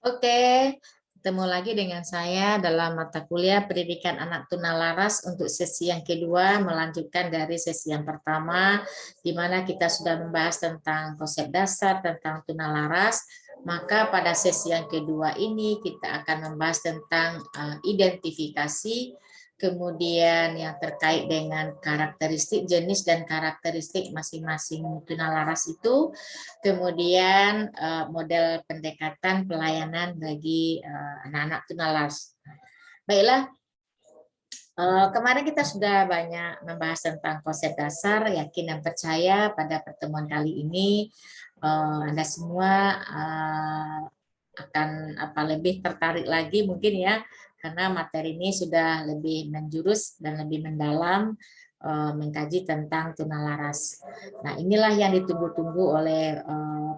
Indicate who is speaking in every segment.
Speaker 1: Oke, ketemu lagi dengan saya dalam mata kuliah Pendidikan Anak Tunalaras untuk sesi yang kedua, melanjutkan dari sesi yang pertama, di mana kita sudah membahas tentang konsep dasar tentang tunalaras. Maka pada sesi yang kedua ini kita akan membahas tentang identifikasi, kemudian yang terkait dengan karakteristik jenis dan karakteristik masing-masing tunalaras itu, kemudian model pendekatan pelayanan bagi anak-anak tunalaras. Baiklah, kemarin kita sudah banyak membahas tentang konsep dasar, yakin dan percaya. Pada pertemuan kali ini Anda semua akan lebih tertarik lagi mungkin ya, karena materi ini sudah lebih menjurus dan lebih mendalam mengkaji tentang tunalaras. Nah, inilah yang ditunggu-tunggu oleh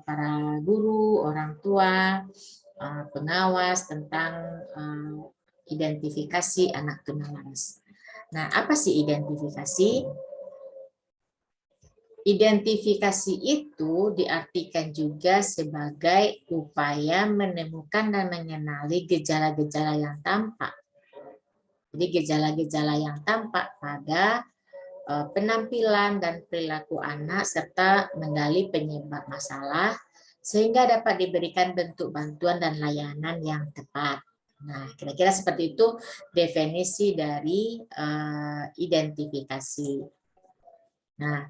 Speaker 1: para guru, orang tua, pengawas tentang identifikasi anak tunalaras. Nah, apa sih identifikasi? Identifikasi itu diartikan juga sebagai upaya menemukan dan mengenali gejala-gejala yang tampak. Jadi gejala-gejala yang tampak pada penampilan dan perilaku anak serta menggali penyebab masalah sehingga dapat diberikan bentuk bantuan dan layanan yang tepat. Nah, kira-kira seperti itu definisi dari identifikasi. Nah,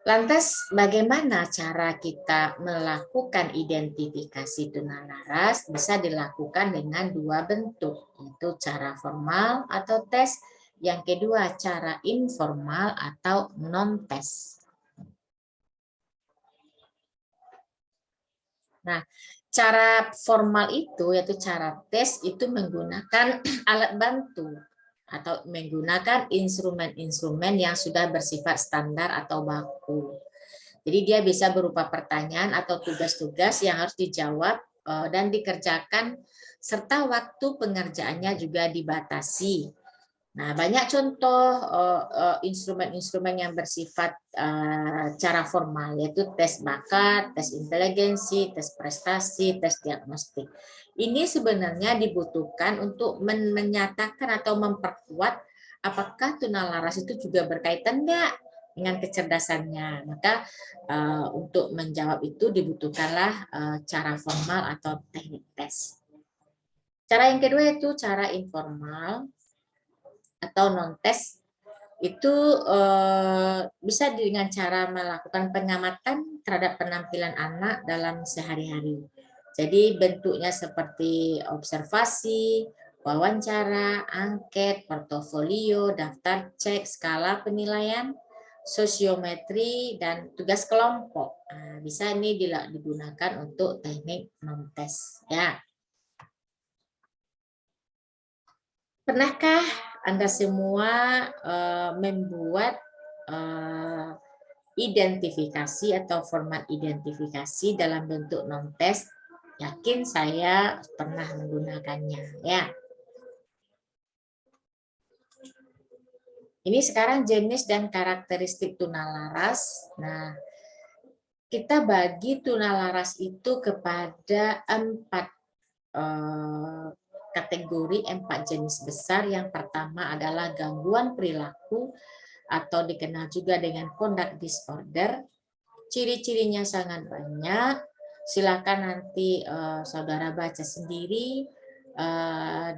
Speaker 1: lantas bagaimana cara kita melakukan identifikasi tunalaras? Bisa dilakukan dengan dua bentuk, yaitu cara formal atau tes. Yang kedua, cara informal atau non-tes. Nah, cara formal itu, yaitu cara tes, itu menggunakan alat bantu atau menggunakan instrumen-instrumen yang sudah bersifat standar atau baku. Jadi dia bisa berupa pertanyaan atau tugas-tugas yang harus dijawab dan dikerjakan, serta waktu pengerjaannya juga dibatasi. Nah, banyak contoh instrumen-instrumen yang bersifat cara formal, yaitu tes bakat, tes inteligensi, tes prestasi, tes diagnostik. Ini sebenarnya dibutuhkan untuk menyatakan atau memperkuat apakah tunalaras itu juga berkaitan enggak dengan kecerdasannya. Maka untuk menjawab itu dibutuhkanlah cara formal atau teknik tes. Cara yang kedua yaitu cara informal atau non-tes. Itu bisa dengan cara melakukan pengamatan terhadap penampilan anak dalam sehari-hari. Jadi bentuknya seperti observasi, wawancara, angket, portofolio, daftar cek, skala penilaian, sosiometri, dan tugas kelompok. Nah, bisa ini digunakan untuk teknik non-tes. Ya. Pernahkah Anda semua membuat identifikasi atau format identifikasi dalam bentuk non-tes? Yakin saya pernah menggunakannya, ya. Ini sekarang jenis dan karakteristik tunalaras. Nah, kita bagi tunalaras itu kepada 4 kategori, 4 jenis besar. Yang pertama adalah gangguan perilaku atau dikenal juga dengan conduct disorder. Ciri-cirinya sangat banyak. Silakan nanti saudara baca sendiri,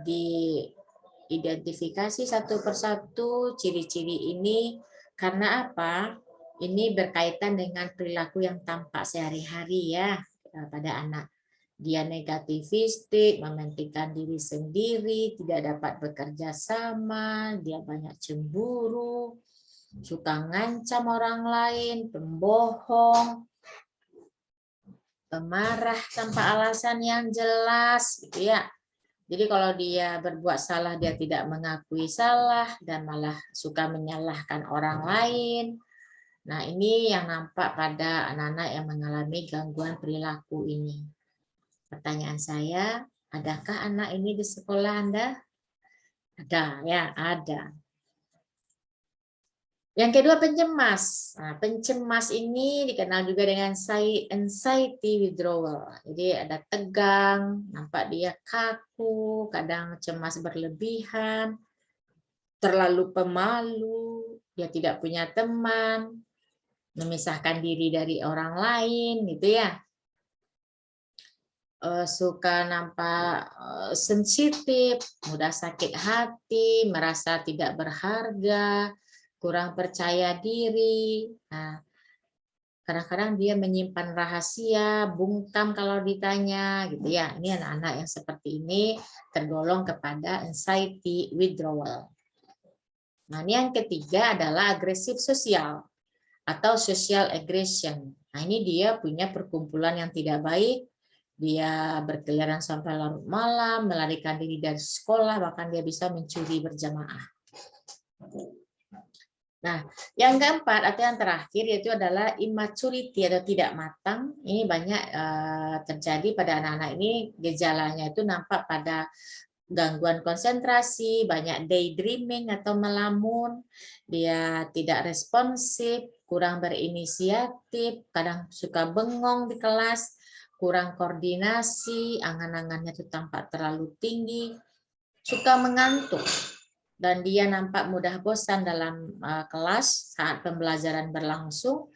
Speaker 1: diidentifikasi satu persatu ciri-ciri ini. Karena apa? Ini berkaitan dengan perilaku yang tampak sehari-hari ya pada anak. Dia negativistik, mementingkan diri sendiri, tidak dapat bekerja sama, dia banyak cemburu, suka ngancam orang lain, pembohong, pemarah tanpa alasan yang jelas, gitu ya. Jadi kalau dia berbuat salah, dia tidak mengakui salah dan malah suka menyalahkan orang lain. Nah, ini yang nampak pada anak-anak yang mengalami gangguan perilaku ini. Pertanyaan saya, adakah anak ini di sekolah Anda? Ada, ya, ada. Yang kedua pencemas. Nah, pencemas ini dikenal juga dengan anxiety withdrawal. Jadi ada tegang, nampak dia kaku, kadang cemas berlebihan, terlalu pemalu, dia tidak punya teman, memisahkan diri dari orang lain, gitu ya. Suka nampak sensitif, mudah sakit hati, merasa tidak berharga, kurang percaya diri. Nah, kadang-kadang dia menyimpan rahasia, bungkam kalau ditanya, gitu ya. Ini anak-anak yang seperti ini tergolong kepada anxiety withdrawal. Nah, ini yang ketiga adalah agresif sosial atau social aggression. Nah, ini dia punya perkumpulan yang tidak baik. Dia berkeliaran sampai larut malam, melarikan diri dari sekolah, bahkan dia bisa mencuri berjamaah. Nah, yang keempat atau yang terakhir yaitu adalah immaturity atau tidak matang. Ini banyak terjadi pada anak-anak ini, gejalanya itu nampak pada gangguan konsentrasi, banyak daydreaming atau melamun, dia tidak responsif, kurang berinisiatif, kadang suka bengong di kelas, kurang koordinasi, angan-angannya itu tampak terlalu tinggi, suka mengantuk, dan dia nampak mudah bosan dalam kelas saat pembelajaran berlangsung,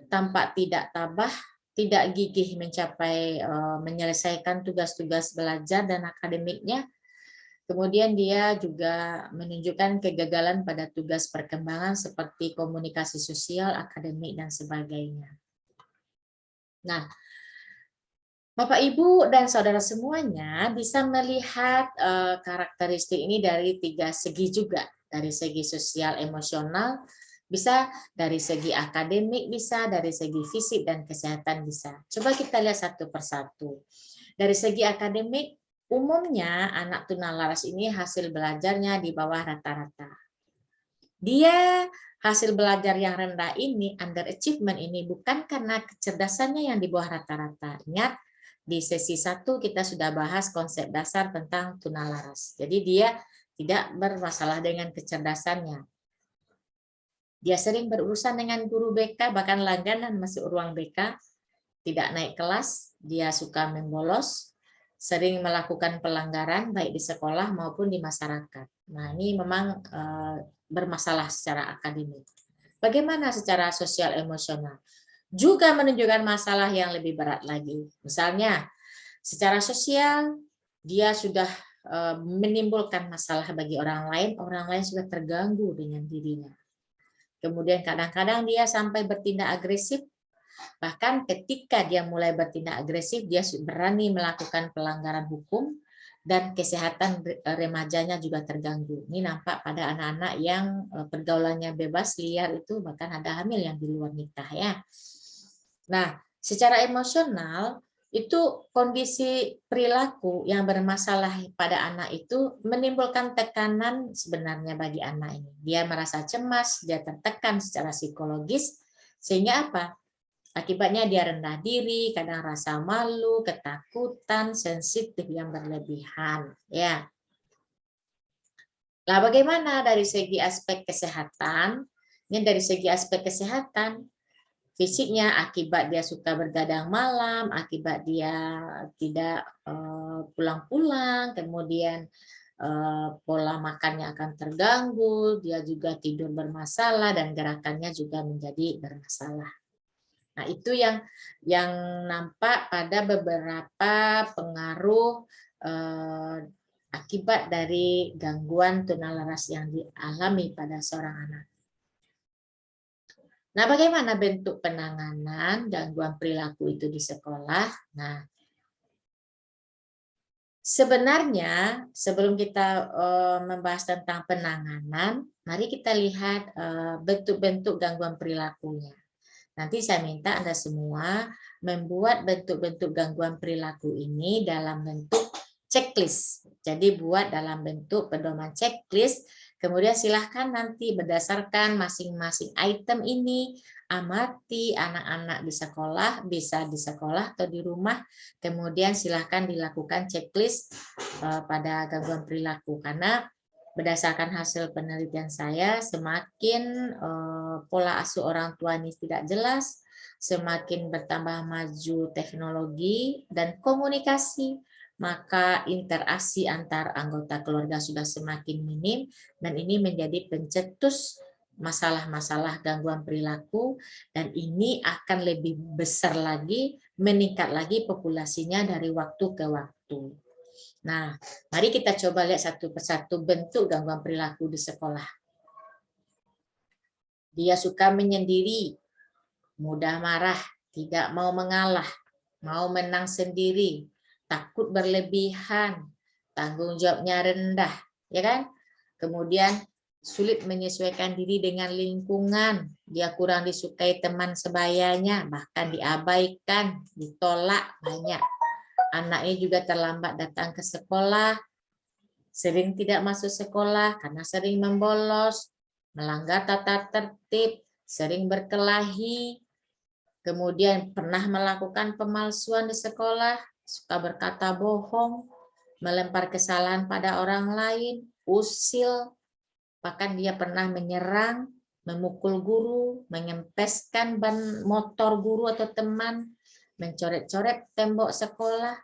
Speaker 1: tampak tidak tabah, tidak gigih mencapai menyelesaikan tugas-tugas belajar dan akademiknya. Kemudian dia juga menunjukkan kegagalan pada tugas perkembangan seperti komunikasi sosial, akademik, dan sebagainya. Nah, Bapak, Ibu, dan saudara semuanya bisa melihat karakteristik ini dari 3 segi juga. Dari segi sosial emosional, bisa dari segi akademik, bisa dari segi fisik dan kesehatan bisa. Coba kita lihat satu persatu. Dari segi akademik, umumnya anak tunalaras ini hasil belajarnya di bawah rata-rata. Dia hasil belajar yang rendah ini, underachievement ini, bukan karena kecerdasannya yang di bawah rata-rata. Ingat, di sesi 1 kita sudah bahas konsep dasar tentang tunalaras. Jadi dia tidak bermasalah dengan kecerdasannya. Dia sering berurusan dengan guru BK, bahkan langganan masuk ruang BK, tidak naik kelas, dia suka membolos, sering melakukan pelanggaran baik di sekolah maupun di masyarakat. Nah, ini memang bermasalah secara akademik. Bagaimana secara sosial emosional? Juga menunjukkan masalah yang lebih berat lagi. Misalnya, secara sosial dia sudah menimbulkan masalah bagi orang lain sudah terganggu dengan dirinya. Kemudian kadang-kadang dia sampai bertindak agresif. Bahkan ketika dia mulai bertindak agresif, dia berani melakukan pelanggaran hukum dan kesehatan remajanya juga terganggu. Ini nampak pada anak-anak yang pergaulannya bebas, liar itu, bahkan ada hamil yang di luar nikah ya. Nah, secara emosional itu kondisi perilaku yang bermasalah pada anak itu menimbulkan tekanan sebenarnya bagi anak ini. Dia merasa cemas, dia tertekan secara psikologis, sehingga apa? Akibatnya dia rendah diri, kadang rasa malu, ketakutan, sensitif yang berlebihan. Ya. Lah bagaimana dari segi aspek kesehatan? Ini dari segi aspek kesehatan, fisiknya akibat dia suka bergadang malam, akibat dia tidak pulang-pulang, kemudian pola makannya akan terganggu, dia juga tidur bermasalah dan gerakannya juga menjadi bermasalah. Nah, itu yang nampak pada beberapa pengaruh akibat dari gangguan tunalaras yang dialami pada seorang anak. Nah, bagaimana bentuk penanganan gangguan perilaku itu di sekolah? Nah, sebenarnya sebelum kita membahas tentang penanganan, mari kita lihat bentuk-bentuk gangguan perilakunya. Nanti saya minta Anda semua membuat bentuk-bentuk gangguan perilaku ini dalam bentuk checklist. Jadi buat dalam bentuk pedoman checklist, kemudian silahkan nanti berdasarkan masing-masing item ini, amati anak-anak di sekolah, bisa di sekolah atau di rumah, kemudian silahkan dilakukan checklist pada gangguan perilaku. Karena Berdasarkan hasil penelitian saya, semakin pola asuh orang tua ini tidak jelas, semakin bertambah maju teknologi dan komunikasi, maka interaksi antar anggota keluarga sudah semakin minim, dan ini menjadi pencetus masalah-masalah gangguan perilaku, dan ini akan lebih besar lagi, meningkat lagi populasinya dari waktu ke waktu. Nah, mari kita coba lihat satu persatu bentuk gangguan perilaku di sekolah. Dia suka menyendiri, mudah marah, tidak mau mengalah, mau menang sendiri, takut berlebihan, tanggung jawabnya rendah, ya kan? Kemudian sulit menyesuaikan diri dengan lingkungan, dia kurang disukai teman sebayanya, bahkan diabaikan, ditolak banyak. Anaknya juga terlambat datang ke sekolah, sering tidak masuk sekolah karena sering membolos, melanggar tata tertib, sering berkelahi, kemudian pernah melakukan pemalsuan di sekolah, suka berkata bohong, melempar kesalahan pada orang lain, usil, bahkan dia pernah menyerang, memukul guru, mengempeskan ban motor guru atau teman, mencoret-coret tembok sekolah,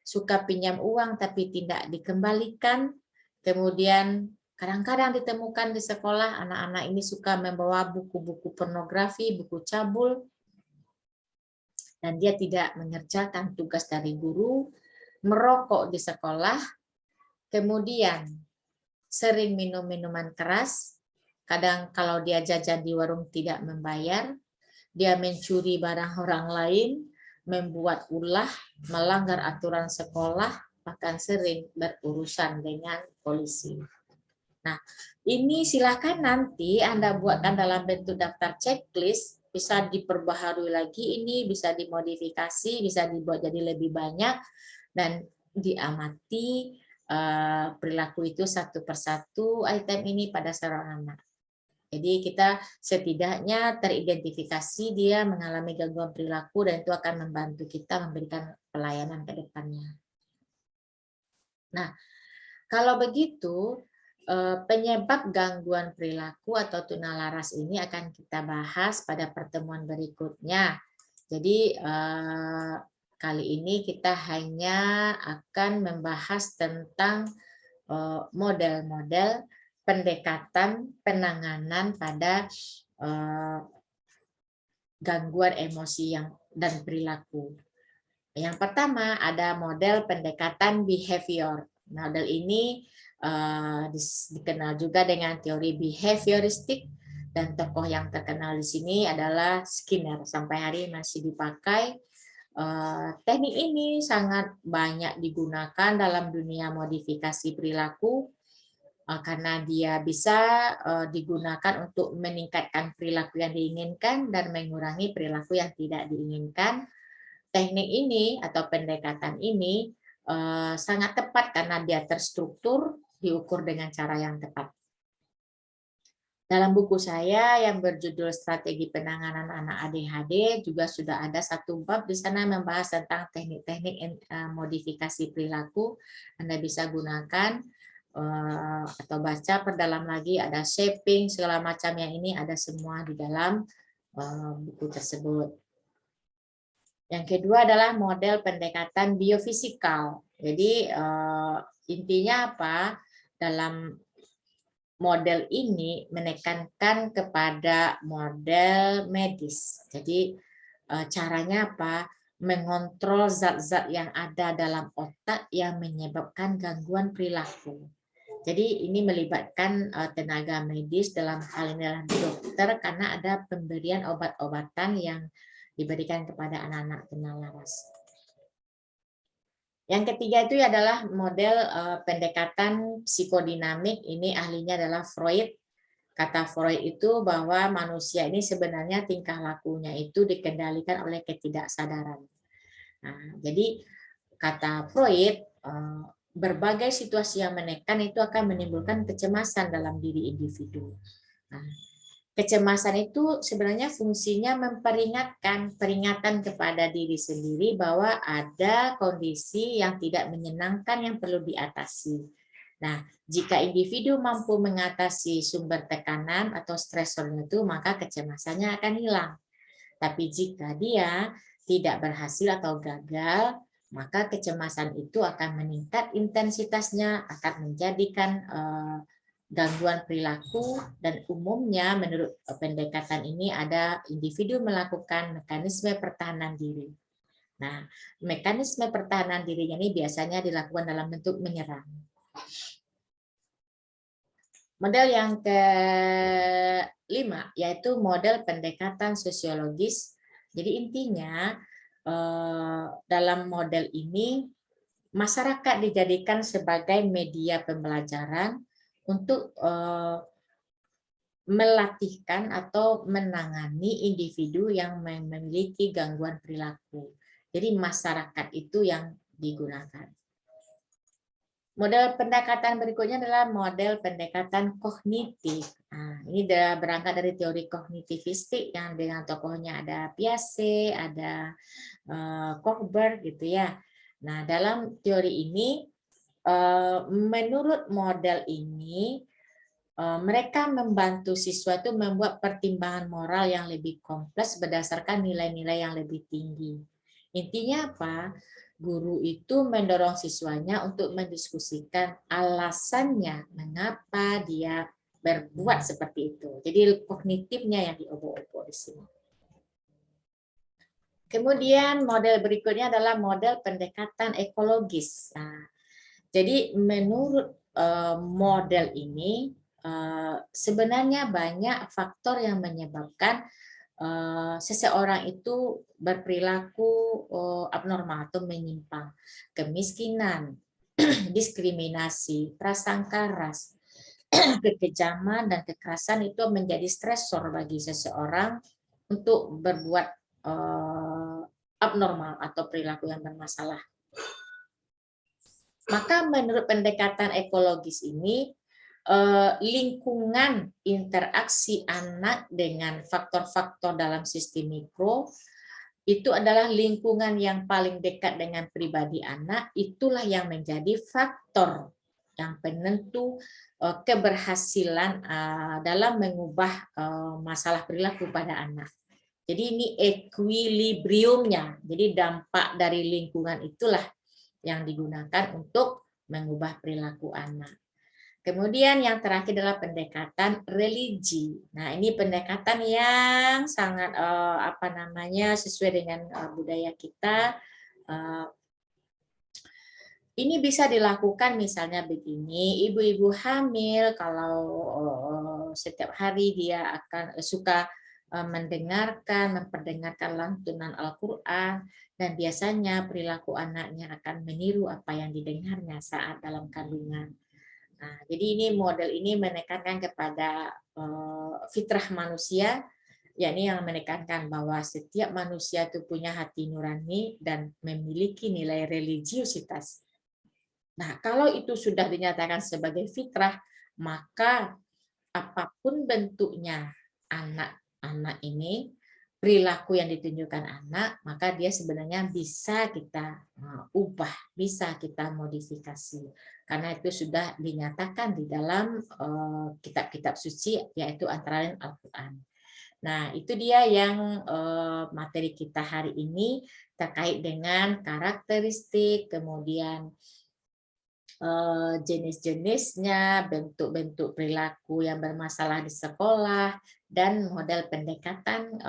Speaker 1: suka pinjam uang tapi tidak dikembalikan. Kemudian kadang-kadang ditemukan di sekolah anak-anak ini suka membawa buku-buku pornografi, buku cabul, dan dia tidak mengerjakan tugas dari guru, merokok di sekolah, kemudian sering minum minuman keras, kadang kalau dia jajan di warung tidak membayar, dia mencuri barang orang lain, membuat ulah, melanggar aturan sekolah, bahkan sering berurusan dengan polisi. Nah, ini silakan nanti Anda buatkan dalam bentuk daftar checklist, bisa diperbaharui lagi ini, bisa dimodifikasi, bisa dibuat jadi lebih banyak, dan diamati perilaku itu satu persatu item ini pada seorang anak. Jadi kita setidaknya teridentifikasi dia mengalami gangguan perilaku, dan itu akan membantu kita memberikan pelayanan ke depannya. Nah, kalau begitu penyebab gangguan perilaku atau tunalaras ini akan kita bahas pada pertemuan berikutnya. Jadi kali ini kita hanya akan membahas tentang model-model pendekatan penanganan pada gangguan emosi dan perilaku. Yang pertama ada model pendekatan behavior. Model ini dikenal juga dengan teori behavioristik, dan tokoh yang terkenal di sini adalah Skinner. Sampai hari ini masih dipakai. Teknik ini sangat banyak digunakan dalam dunia modifikasi perilaku, karena dia bisa digunakan untuk meningkatkan perilaku yang diinginkan dan mengurangi perilaku yang tidak diinginkan. Teknik ini atau pendekatan ini sangat tepat karena dia terstruktur, diukur dengan cara yang tepat. Dalam buku saya yang berjudul Strategi Penanganan Anak ADHD juga sudah ada satu bab di sana membahas tentang teknik-teknik modifikasi perilaku. Anda bisa gunakan atau baca perdalam lagi, ada shaping segala macam, yang ini ada semua di dalam buku tersebut. Yang kedua adalah model pendekatan biofisikal. Jadi intinya apa? Dalam model ini menekankan kepada model medis. Jadi caranya apa? Mengontrol zat-zat yang ada dalam otak yang menyebabkan gangguan perilaku. Jadi ini melibatkan tenaga medis, dalam hal ini adalah dokter, karena ada pemberian obat-obatan yang diberikan kepada anak-anak tunalaras. Yang ketiga itu adalah model pendekatan psikodinamik. Ini ahlinya adalah Freud. Kata Freud itu bahwa manusia ini sebenarnya tingkah lakunya itu dikendalikan oleh ketidaksadaran. Nah, jadi kata Freud, berbagai situasi yang menekan itu akan menimbulkan kecemasan dalam diri individu. Nah, kecemasan itu sebenarnya fungsinya peringatan kepada diri sendiri bahwa ada kondisi yang tidak menyenangkan yang perlu diatasi. Nah, jika individu mampu mengatasi sumber tekanan atau stresornya itu, maka kecemasannya akan hilang. Tapi jika dia tidak berhasil atau gagal, maka kecemasan itu akan meningkat intensitasnya, akan menjadikan gangguan perilaku, dan umumnya menurut pendekatan ini ada individu melakukan mekanisme pertahanan diri. Nah, mekanisme pertahanan dirinya ini biasanya dilakukan dalam bentuk menyerang. Model yang kelima yaitu model pendekatan sosiologis. Jadi intinya dalam model ini masyarakat dijadikan sebagai media pembelajaran untuk melatihkan atau menangani individu yang memiliki gangguan perilaku. Jadi masyarakat itu yang digunakan. Model pendekatan berikutnya adalah model pendekatan kognitif. Nah, ini berangkat dari teori kognitivistik yang dengan tokohnya ada Piaget, ada Kohlberg gitu ya. Nah, dalam teori ini, menurut model ini, mereka membantu siswa itu membuat pertimbangan moral yang lebih kompleks berdasarkan nilai-nilai yang lebih tinggi. Intinya apa? Guru itu mendorong siswanya untuk mendiskusikan alasannya mengapa dia berbuat seperti itu. Jadi kognitifnya yang diobok-obok di sini. Kemudian model berikutnya adalah model pendekatan ekologis. Nah, jadi menurut model ini sebenarnya banyak faktor yang menyebabkan seseorang itu berperilaku abnormal atau menyimpang. Kemiskinan, diskriminasi, prasangka ras, kekejaman dan kekerasan itu menjadi stresor bagi seseorang untuk berbuat abnormal atau perilaku yang bermasalah. Maka menurut pendekatan ekologis ini, lingkungan interaksi anak dengan faktor-faktor dalam sistem mikro itu adalah lingkungan yang paling dekat dengan pribadi anak, itulah yang menjadi faktor yang penentu keberhasilan dalam mengubah masalah perilaku pada anak. Jadi ini equilibriumnya, jadi dampak dari lingkungan itulah yang digunakan untuk mengubah perilaku anak. Kemudian yang terakhir adalah pendekatan religi. Nah, ini pendekatan yang sangat sesuai dengan budaya kita. Ini bisa dilakukan misalnya begini, ibu-ibu hamil kalau setiap hari dia akan suka memperdengarkan lantunan Al-Quran, dan biasanya perilaku anaknya akan meniru apa yang didengarnya saat dalam kandungan. Nah, jadi ini model ini menekankan kepada fitrah manusia, yakni yang menekankan bahwa setiap manusia itu punya hati nurani dan memiliki nilai religiusitas. Nah, kalau itu sudah dinyatakan sebagai fitrah, maka apapun bentuknya anak-anak ini, perilaku yang ditunjukkan anak, maka dia sebenarnya bisa kita ubah, bisa kita modifikasi. Karena itu sudah dinyatakan di dalam kitab-kitab suci, yaitu antara lain Al-Quran. Nah, itu dia yang materi kita hari ini terkait dengan karakteristik, kemudian jenis-jenisnya, bentuk-bentuk perilaku yang bermasalah di sekolah, dan model pendekatan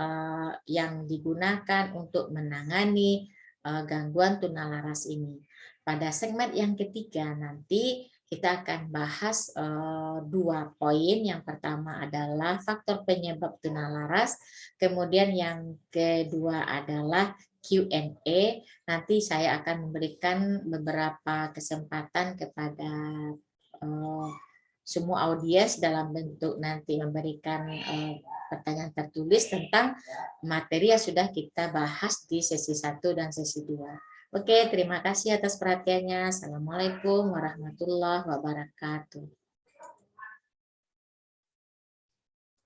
Speaker 1: yang digunakan untuk menangani gangguan tunalaras ini. Pada segmen yang ketiga nanti kita akan bahas 2 poin. Yang pertama adalah faktor penyebab tunalaras, kemudian yang kedua adalah Q&A. Nanti saya akan memberikan beberapa kesempatan kepada semua audiens dalam bentuk nanti memberikan pertanyaan tertulis tentang materi yang sudah kita bahas di sesi 1 dan sesi 2. Oke, terima kasih atas perhatiannya. Assalamualaikum warahmatullahi wabarakatuh.